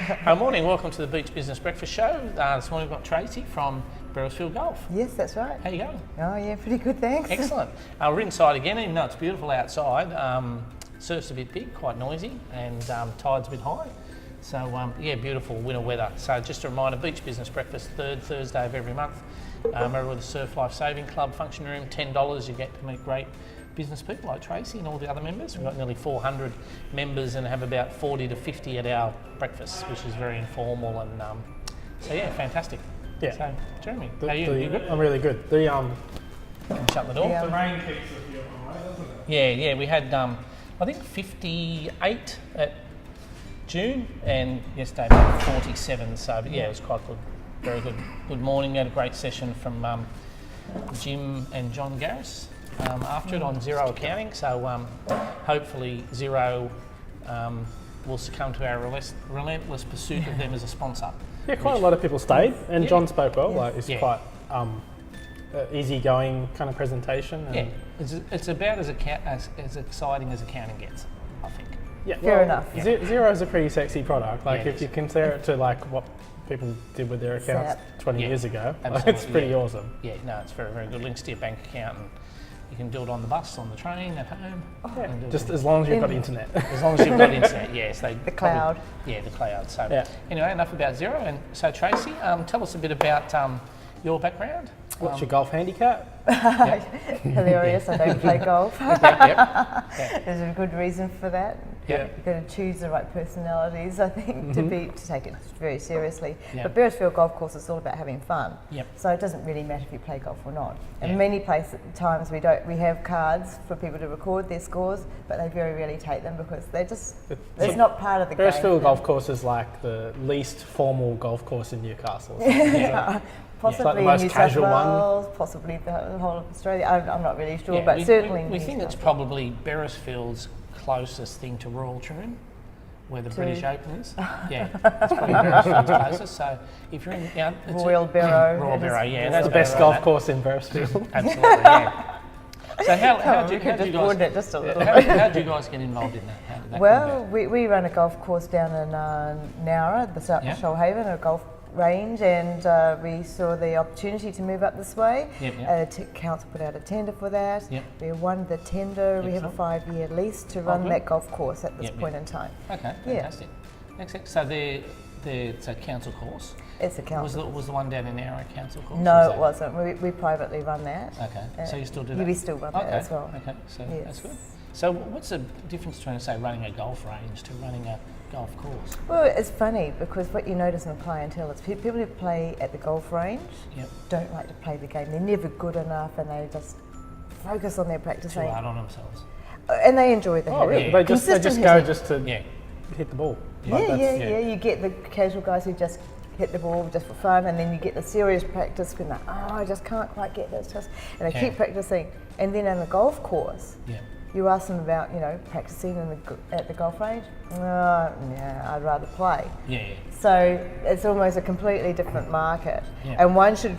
Morning, welcome to the Beach Business Breakfast Show. This morning we've got Tracey from Beresfield Golf. Yes, that's right. How you going? Oh yeah, pretty good, thanks. Excellent. We're inside again, even though it's beautiful outside. Surf's a bit big, quite noisy, and tide's a bit high. So yeah, beautiful winter weather. So just a reminder, Beach Business Breakfast, third Thursday of every month. Over with the Surf Life Saving Club function room, $10. You get to meet great business people like Tracey and all the other members. We've got nearly 400 members and have about 40 to 50 at our breakfasts, which is very informal, and so yeah, fantastic. Yeah. So Jeremy, how are you? You good? I'm really good. Shut the door. Yeah. The rain keeps us here all right, doesn't it? Yeah, we had I think 58 at June, and yesterday about 47. So but yeah, it was quite good. Very good. Good morning. We had a great session from Jim and John Garris after it on zero accounting. So hopefully Zero will succumb to our relentless pursuit of them as a sponsor. Yeah, quite a lot of people stayed, and Yeah. John spoke well. Yeah. Like, it's Yeah. quite easygoing kind of presentation. And Yeah, it's about as exciting as accounting gets, I think. yeah, Fair enough. Yeah. Zero is a pretty sexy product. Like Yeah, it if you is. compare it to like what people did with their accounts Zap. 20 Yeah, years ago, like, absolutely, it's pretty yeah. awesome. Yeah, no, it's very, very good. Links to your bank account, and you can do it on the bus, on the train, at home. Yeah, and do it just all. as long as you've got internet. As long as you've got internet, yes. The cloud. Yeah, the cloud. So Yeah. anyway, enough about Zero. And so Tracey, tell us a bit about your background. What's your golf handicap? Hilarious. I don't play golf. Yep. There's a good reason for that. Yeah. You've got to choose the right personalities, I think, to take it very seriously. Yeah. But Beresfield Golf Course is all about having fun. Yep. So it doesn't really matter if you play golf or not. And Yeah. many times we have cards for people to record their scores, but they very rarely take them because it's not part of the game. Beresfield Golf Course is like the least formal golf course in Newcastle. Yeah. Possibly It's like the most New South casual one. Wales, possibly the whole of Australia. I'm not really sure, Yeah, but we certainly we think it's Newcastle. probably Beresfield's closest thing to Royal Troon, where the British Open is. Yeah, it's probably Beresfield's closest. So if you're in it's Royal Barrow. Royal It is Barrow, yeah, It's that's the best better golf than course in Beresfield. that. Absolutely, yeah. So how We could just broaden it just a little how bit. did you guys get involved in that? How did that come Well, about? we run a golf course down in Nowra, the South Yeah. Shoalhaven, a golf range, and we saw the opportunity to move up this way. Yep. Council put out a tender for that. Yep. We won the tender. We have a Excellent. 5-year lease to run good. that golf course at this Yep, point yep. in time. Okay, Yeah. fantastic. Excellent. So it's a council course. It's a council. Was the one down in our council course? No, Was it that- wasn't. We privately run that. Okay, so you still do Yeah, that? we still run that Okay, as well. Okay, so Yes. that's good. So what's the difference between, say, running a golf range to running a golf course? Well, it's funny because what you notice in the clientele is people who play at the golf range Yep. don't like to play the game. They're never good enough, and they just focus on their Too practicing. hard on themselves. And they enjoy the Oh, really? hitting. They just Consistent go hitting. just to Yeah. hit the ball. Yeah, Like, that's- yeah. You get the casual guys who just hit the ball just for fun, and then you get the serious practice when they're, I just can't quite get this, and they Okay. keep practicing. And then on the golf course, Yeah. you ask them about practicing at the golf range. Yeah, I'd rather play. Yeah. So it's almost a completely different market, Yeah. and one should,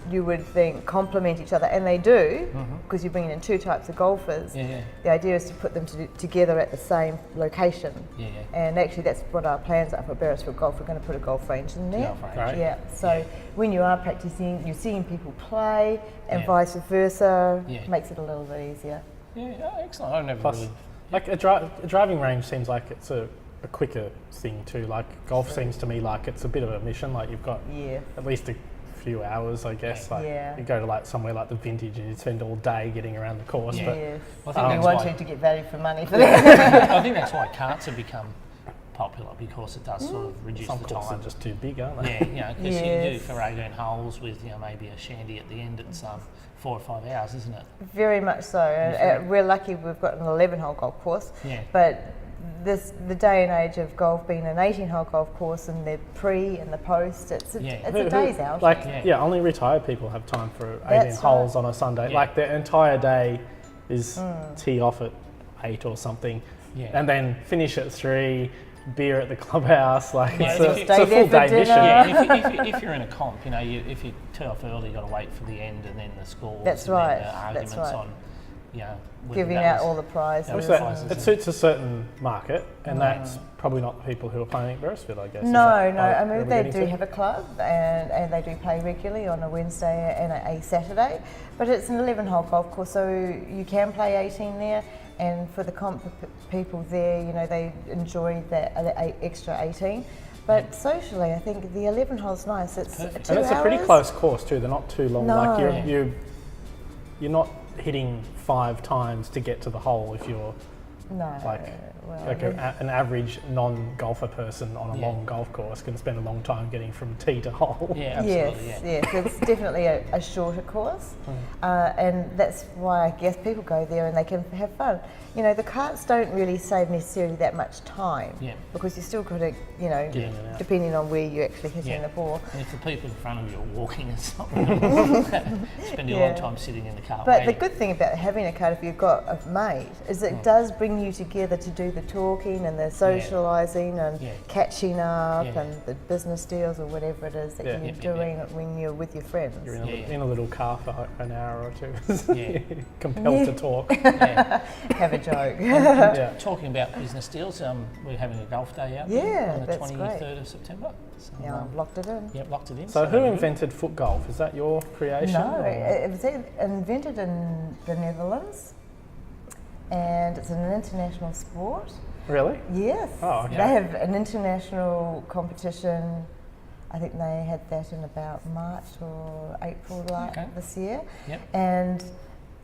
you would think, complement each other, and they do, because you're bringing in two types of golfers. Yeah, yeah. The idea is to put them together at the same location, Yeah. and actually that's what our plans are for Beresfield Golf. We're going to put a golf range in there. Golf range. Right. Yeah. So when you are practicing, you're seeing people play, and Yeah. vice versa. Yeah. Makes it a little bit easier. Yeah. Oh, excellent. I've never Plus, really. like a driving range seems like it's a quicker thing too. Like golf seems to me like it's a bit of a mission. Like you've got Yeah. at least a few hours, I guess. Like Yeah. you go to like somewhere like the Vintage and you spend all day getting around the course. Yeah. But Yes. I think you that's want why- to get value for money for that. I think that's why carts have become popular, because it does sort of reduce some the courses time. are just too big, aren't they? Yeah, because you can do Yes. for 18 holes with maybe a shandy at the end. It's 4 or 5 hours, isn't it? Very much so. And we're lucky we've got an 11-hole golf course. Yeah. But the day and age of golf being an 18-hole golf course and the pre and the post, it's a day's out. Like Yeah. only retired people have time for 18 That's holes right. on a Sunday. Yeah. Like their entire day is tee off at 8 or something, Yeah. and then finish at 3. Beer at the clubhouse, like Yeah, it's, if a, you- it's a Stay full there for day dinner. mission. Yeah, if you're in a comp, if you tee off early, you've got to wait for the end and then the scores. That's and right, Then the that's arguments right. on whether Giving that out was- all the prizes. So and- It suits a certain market, and that's probably not the people who are playing at Beresfield, I guess. Is No, that no. what I we're mean, they getting do to? have a club, and they do play regularly on a Wednesday and a Saturday. But it's an 11-hole golf course, so you can play 18 there. And for the comp people there, they enjoy that extra 18. But socially, I think the 11 hole's nice. It's 2 hours. And it's a pretty close course too. They're not too long. No. Like you're not hitting 5 times to get to the hole if you're No. like an average non-golfer person on a long golf course can spend a long time getting from tee to hole. Yeah, absolutely. Yes, it's definitely a shorter course, and that's why I guess people go there and they can have fun. The carts don't really save necessarily that much time because you still got to, in and out. depending on where you're actually hitting the ball. And if the people in front of you are walking, it's not really spending a long time sitting in the car. But the good thing about having a cart, if you've got a mate, is it does bring you together to do the talking and the socialising and catching up and the business deals or whatever it is that you're doing when you're with your friends. You're in a little car for an hour or two, compelled to talk. Have a joke. Talking about business deals, we're having a golf day out on the 23rd of September. So, I've locked it in. Yep, locked it in. So who invented foot golf? Is that your creation? No, it was invented in the Netherlands, and it's an international sport. Really? Yes. Oh, okay. They have an international competition. I think they had that in about March or April this year. Yep. And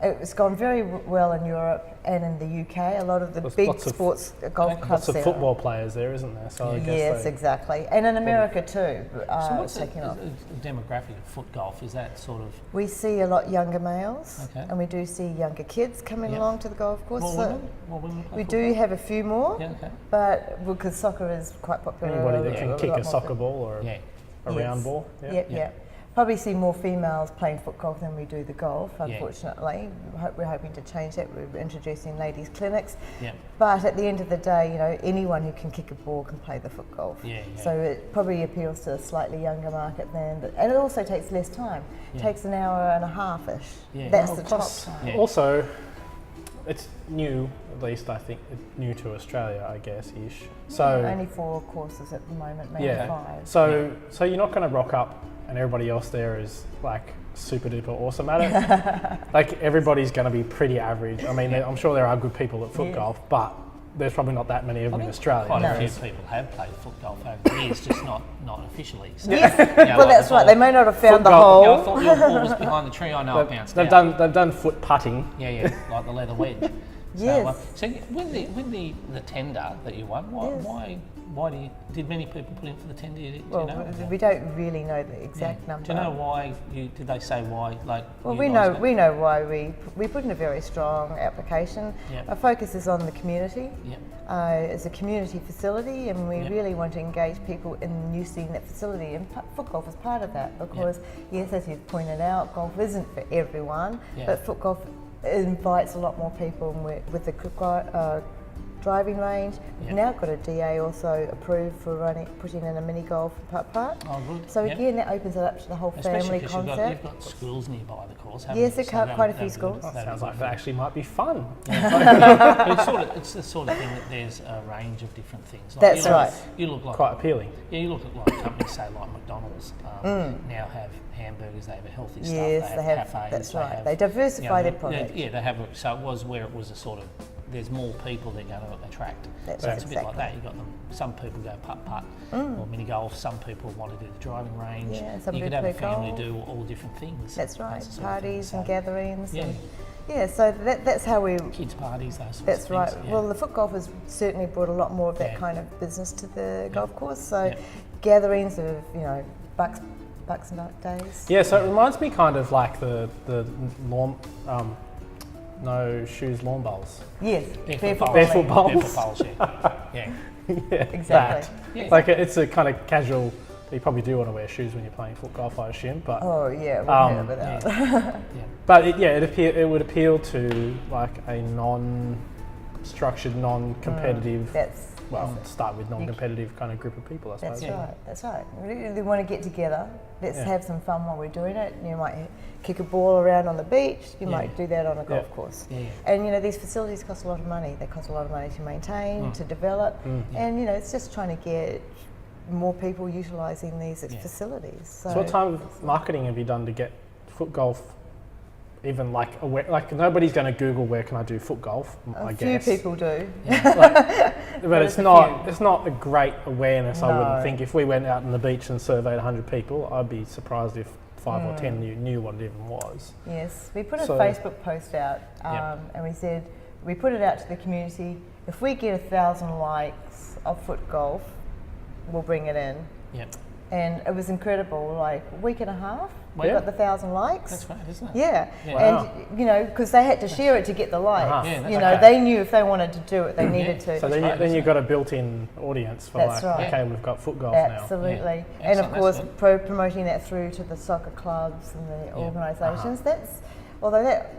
it's gone very well in Europe and in the UK. A lot of the big sports golf clubs Lots of there. football players there, isn't there? So I guess Yes, exactly. And in America too. So what's taking off. the demographic of foot golf? Is that sort of We see a lot younger males, Okay. and we do see younger kids coming along to the golf course. more women play We football? do have a few more, Yeah, okay. but because soccer is quite popular. anybody that can lot kick a more soccer ball or Yeah. a round ball. Yep. Probably see more females playing foot golf than we do the golf, unfortunately. We're hoping to change that. We're introducing ladies' clinics. Yeah. But at the end of the day, anyone who can kick a ball can play the foot golf. Yeah. So it probably appeals to a slightly younger market and it also takes less time. It takes an hour and a half-ish. Yeah. That's Well, the plus, top time. Yeah. Also, it's new, at least I think, new to Australia, I guess, ish. So Only 4 courses at the moment, maybe 5. So you're not going to rock up and everybody else there is like super duper awesome at it. Like everybody's going to be pretty average. I mean, I'm sure there are good people at foot golf, but there's probably not that many of them in Australia. Quite a few people have played foot golf over the years, just not officially. So, Yes, well, well that's right. They may not have found the golf- I hole. thought your ball was behind the tree. I know it bounced They've out. done foot putting. Yeah, like the leather wedge. Yes. So when the tender that you won, why did many people put in for the tender? Do you Well, know? we don't really know the exact number. Do you know why? Did they say why? Like, Well, you we guys know why we put in a very strong application. Yep. Our focus is on the community. Yep. It's a community facility, and we Yep. really want to engage people in using that facility. And foot golf is part of that because, yes, as you've pointed out, golf isn't for everyone, Yeah. but foot golf invites a lot more people. And with the driving range, we've Yep. now got a DA also approved for putting in a mini golf putt. Oh, good. So Yep. again, that opens it up to the whole Especially family because concept. you've got schools nearby the course, haven't Yes, you? there are quite a few schools. Sounds like that actually might be fun. It's the sort of thing that there's a range of different things. Like That's right. You look like Quite appealing. Yeah, you look at like companies say like McDonald's now have hamburgers, they have a healthy stuff, Yes, they they have have. cafes, That's right. have, They diversify their they- product. Yeah, they have. So it was where it was a sort of there's more people they're going to attract. That's so right, it's a bit like exactly. that. You got them. Some people go putt or mini golf. Some people want to do the driving range. Yeah, some you could do have a play family golf. do all different things. That's right. the sort of thing. Parties and So, gatherings. Yeah. And so that's how we. Kids parties, those sorts That's of right. things. Yeah. Well, the foot golf has certainly brought a lot more of that Yeah. kind of business to the golf course. So Yeah. gatherings of bucks and duck days. Yeah, so it reminds me kind of like the lawn, no shoes lawn bowls. Yes, Barefoot Barefoot bowls. Barefoot bowls, yeah. Yeah, Exactly. that. Yeah. Like it's a kind of casual. You probably do want to wear shoes when you're playing foot golf, I assume. But Oh yeah, we'll have it out. but it would appeal to like a non-structured, non-competitive. well, start with non-competitive kind of group of people, I suppose. That's right. They want to get together. Let's Yeah. have some fun while we're doing it. You might kick a ball around on the beach. You might do that on a golf course. Yeah. And these facilities cost a lot of money. They cost a lot of money to maintain, to develop, and it's just trying to get more people utilising these facilities. So what type of marketing have you done to get foot golf? Even like nobody's going to Google where can I do foot golf. I guess A few people do. but it's not a great awareness. I wouldn't think. If we went out on the beach and surveyed 100 people, I'd be surprised if 5 or 10 knew what it even was. Yes, we put a Facebook post out, and we said we put it out to the community. If we get 1,000 likes of foot golf, we'll bring it in. Yep. And it was incredible. Like a week and a half, we got the 1,000 likes. That's right, isn't it? Yeah, Wow. and because they had to share it to get the likes. Yeah, they knew if they wanted to do it, they needed to. So then you've got a built-in audience for That's right. okay, we've got foot golf Absolutely, Yeah. and of Excellent, course that's promoting that through to the soccer clubs and the organisations. Although that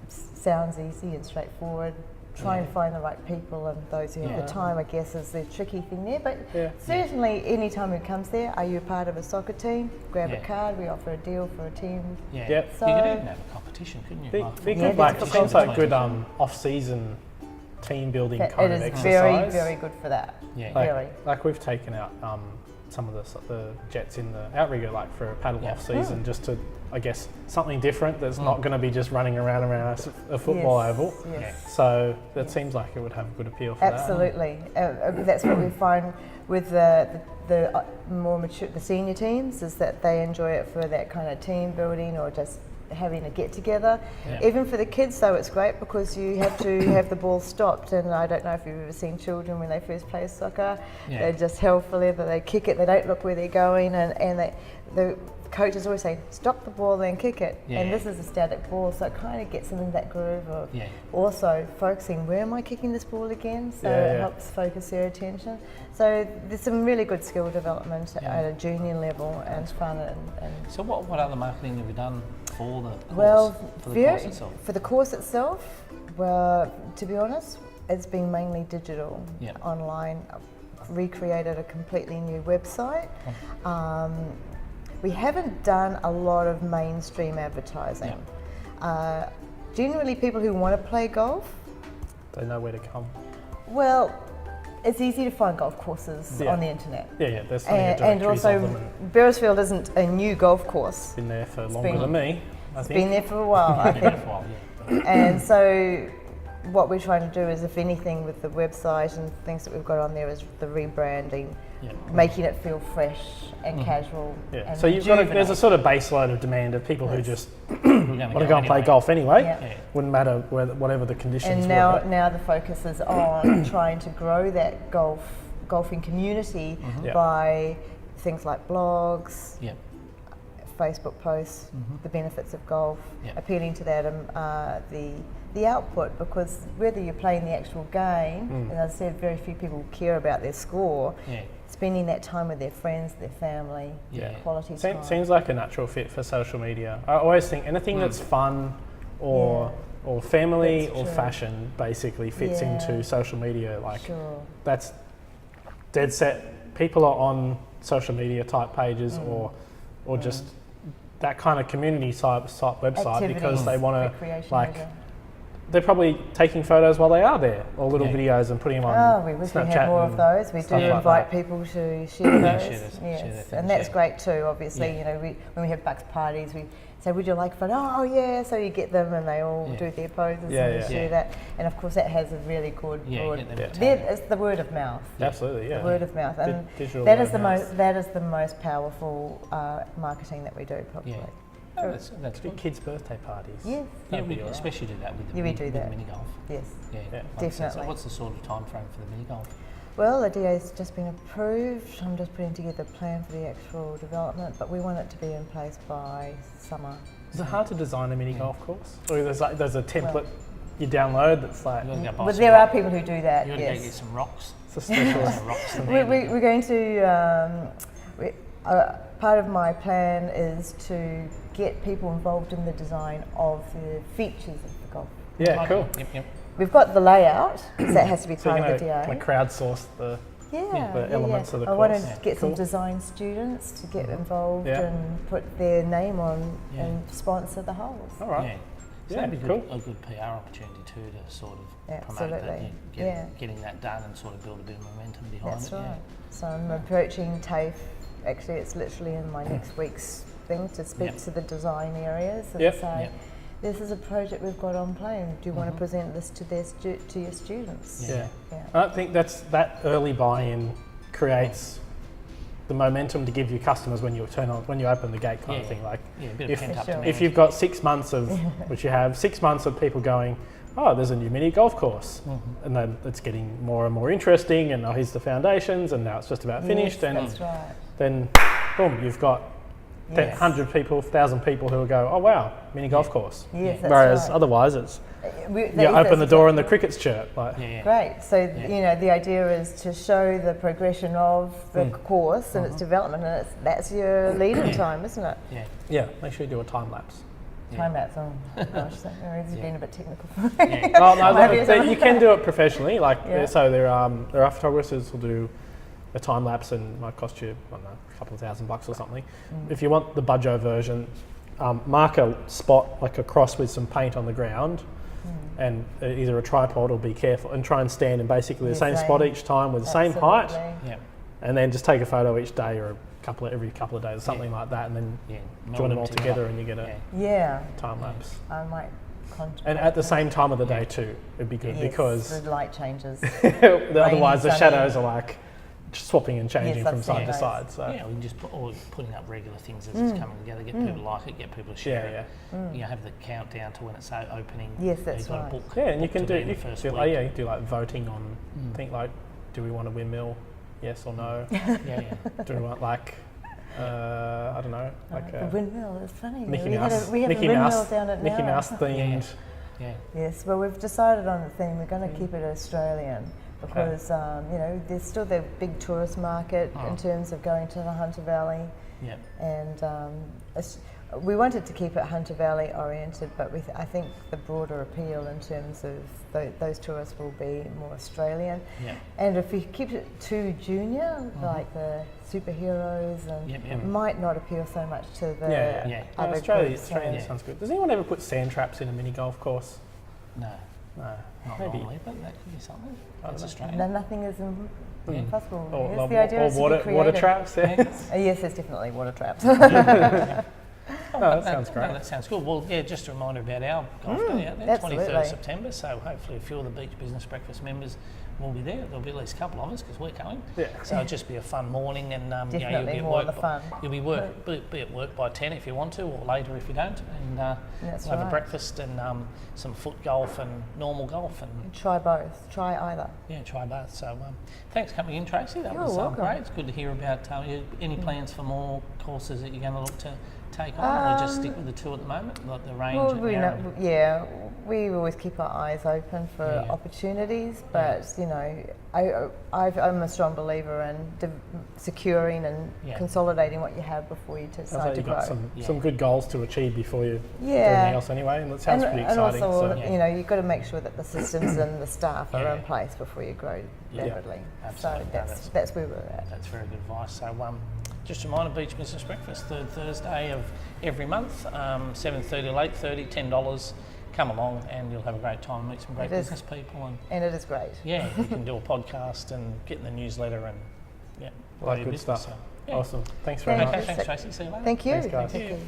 sounds easy and straightforward. Try and find the right people and those who have the time, I guess, is the tricky thing there. But certainly, any time who comes there, are you a part of a soccer team? Grab a card. We offer a deal for a team. Yeah. Yep. So, you could even have a competition, couldn't you? It seems like good off-season team building kind of exercise. It exercise. is very, very good for that. Yeah. Like we've taken out some of the jets in the outrigger, like for a paddle off-season, just to, I guess, something different that's not going to be just running around a football oval. Yes. So that seems like it would have good appeal for Absolutely. That's what we find with the more mature, the senior teams, is that they enjoy it for that kind of team building or just having a get together. Even for the kids though, it's great because you have to have the ball stopped, and I don't know if you've ever seen children when they first play soccer, they're just hell for leather, they kick it, they don't look where they're going, and the coaches always say stop the ball then kick it, and this is a static ball, so it kind of gets them in that groove of also focusing, where am I kicking this ball again, so it helps focus their attention. So there's some really good skill development at a junior level and fun. And so what other marketing have you done for the course? Well, for the course itself? Well, to be honest, it's been mainly digital, online. I've recreated a completely new website. We haven't done a lot of mainstream advertising. Generally, people who want to play golf, they know where to come. Well, it's easy to find golf courses on the internet. There's plenty of and directories also, of them. Beresfield isn't a new golf course. Been there for longer than me, I think. Been there for a while, I think. And so what we're trying to do is, if anything, with the website and things that we've got on there, is the rebranding, making it feel fresh and casual. And so there's a sort of baseload of demand of people who just want to go and play golf anyway. Wouldn't matter whatever the conditions were. And now the focus is on trying to grow that golfing community by things like blogs, Facebook posts, the benefits of golf, appealing to that, the output, because whether you're playing the actual game, and as I said, very few people care about their score, spending that time with their friends, their family, quality time. Seems like a natural fit for social media. I always think anything that's fun or family or fashion basically fits into social media. That's dead set. People are on social media type pages or just that kind of community type website activities, because they want to they're probably taking photos while they are there, or little videos and putting them on we wish Snapchat we had more of those. We do invite people to share those. Yes, and that's great too, obviously. When we have Bucks parties, we say, would you like a photo? Oh yeah, so you get them and they all do their poses and share that. And of course that has a really good it's the word of mouth. Absolutely, the word of mouth. And that is the most powerful marketing that we do, probably. Oh, that's good. Kids' birthday parties. Yes. We especially do that with the mini golf. Yes. Definitely. So what's the sort of time frame for the mini golf? Well, the DA's just been approved. I'm just putting together a plan for the actual development, but we want it to be in place by summer. Is it hard to design a mini golf course? Or there's a template you download that's like... Well, there are people who do that, You've got to go get some rocks. It's a special rocks. We're going to... part of my plan is to get people involved in the design of the features of the golf. Yeah, cool. we've got the layout, so that has to be So part you're of the DA. going to crowdsource the elements of the I want course. to get some Cool. design students to get involved Yeah. and put their name on Yeah. and sponsor the holes. All right. Yeah. So Yeah, that'd be cool. a good PR opportunity too to sort of promote that, Absolutely. getting that done and sort of build a bit of momentum behind That's it. right. So I'm approaching TAFE. Actually, it's literally in my next week's thing to speak Yep. to the design areas and Yep. say, Yep. this is a project we've got on plan. Do you want to present this to to your students? Yeah. Yeah. I think that early buy-in creates the momentum to give your customers when you open the gate kind of thing. Like Yeah, a bit if- of pent up For sure. demand. if you've got 6 months of, which you have, 6 months of people going, oh, there's a new mini golf course, and then it's getting more and more interesting, and here's the foundations, and now it's just about finished, Yes, and that's right. then boom, you've got Yes. 100 people, 1,000 people who will go, oh wow, mini golf course. Yes, that's Whereas right. otherwise it's, you That's open the door and the exactly- crickets chirp. Like, yeah, yeah. Great. So, you know, the idea is to show the progression of the course and its development, and that's your lead-in time, isn't it? Yeah. yeah, make sure you do a time lapse. Time lapse. Oh gosh, that has been a bit technical for me. Yeah. Well, no, Maybe it's you can do it professionally. Like, Yeah. so there are photographers who'll do a time lapse and it might cost you, I don't know, a couple of $1,000 or something. If you want the Budjo version, mark a spot like a cross with some paint on the ground, and either a tripod or be careful and try and stand in basically the The same same. spot each time with the same height, Absolutely. Yeah. and then just take a photo each day or every couple of days or something like that, and then Yeah. join them Meld all together and you get a Yeah, time lapse. I might contact. And at the same time of the day too, it'd be good Yes, because the light changes. otherwise the sunny. shadows are like swapping and changing Yes, from side to that's side. right. So Yeah, we can just putting up regular things as it's coming together, get people to like it, get people to share yeah, it. You have the countdown to when it's opening. Yes, that's You've got right. a book. yeah, and you book can to do be in you the can first do, week. yeah, you can do like voting on think like, do we want a windmill? Yes or no? Yeah, yeah. Do we want like I don't know, like The windmill is funny. Mickey we had Mouse, a Mickey windmill Mouse, down at Mickey Nowra. Mouse themed. Yeah. Yes, well, we've decided on the theme. We're going to keep it Australian because you know there's still the big tourist market in terms of going to the Hunter Valley, Yeah. and we wanted to keep it Hunter Valley oriented, but I think the broader appeal in terms of those tourists will be more Australian. Yeah. And if we keep it too junior, like the superheroes, and Yep, yep. it might not appeal so much to the Yeah. No, other Australia groups. Australia So- sounds good. Does anyone ever put sand traps in a mini golf course? No, No, not maybe. normally, but that could be something. That's know. Australian. No, nothing is impossible. Yes, the idea Or is to be water creative. traps. Yeah. Yes, there's definitely water traps. No, that sounds great. No, that sounds good. Well, yeah, just a reminder about our golf day out there, absolutely. 23rd of September. So hopefully a few of the Beach Business Breakfast members will be there. There'll be at least a couple of us because we're going. Yeah. So it'll just be a fun morning, and you know, Definitely you'll be at more work. the fun. You'll be at work by 10 if you want to, or later if you don't. And That's we'll have a right. breakfast and some foot golf and normal golf, and Try both. Try either. yeah, try both. So thanks for coming in, Tracey. That You're was welcome. great. It's good to hear about any plans for more courses that you're going to look to take on, or just stick with the two at the moment, like the range. Well, and we narrow? we always keep our eyes open for Yeah. opportunities, but you know, I'm a strong believer in securing and Yeah. consolidating what you have before you Sounds decide like to you've grow. got some good goals to achieve before you do Yeah. anything else anyway, and that sounds pretty exciting. And also, so. you know, you've got to make sure that the systems and the staff are Yeah. in place before you grow Yeah. rapidly. Absolutely. So No, that's where we're at. That's very good advice. So just a reminder, Beach Business Breakfast, third Thursday of every month, 7:30 to 8:30, $10. Come along and you'll have a great time, meet some great It is. business people, and And it is great. yeah, you can do a podcast and get in the newsletter and yeah, grow Like your good business. stuff. So, yeah. Awesome. Thanks very Thank much. Okay, thanks Tracey. See you later. Thank you. Thanks, guys. Thank you.